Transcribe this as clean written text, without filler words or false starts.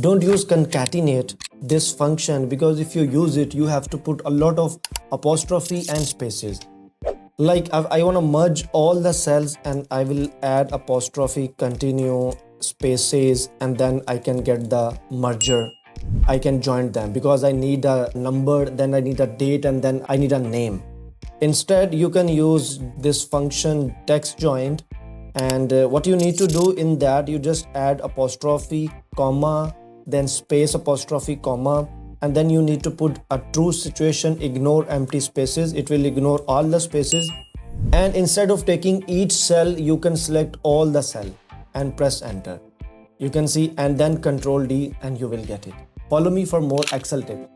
Don't use concatenate this function, because if you use it, you have to put a lot of apostrophe and spaces. Like I want to merge all the cells, and I will add apostrophe, continue, spaces, and then I can get the merger. I can join them because I need a number, then I need a date, and then I need a name. Instead, you can use this function text joined, and what you need to do in that, you just add apostrophe, comma, then space, apostrophe, comma, and then you need to put a true situation, ignore empty spaces. It will ignore all the spaces, and instead of taking each cell, you can select all the cell and press enter. You can see, and then Control D, and you will get it. Follow me for more Excel tips.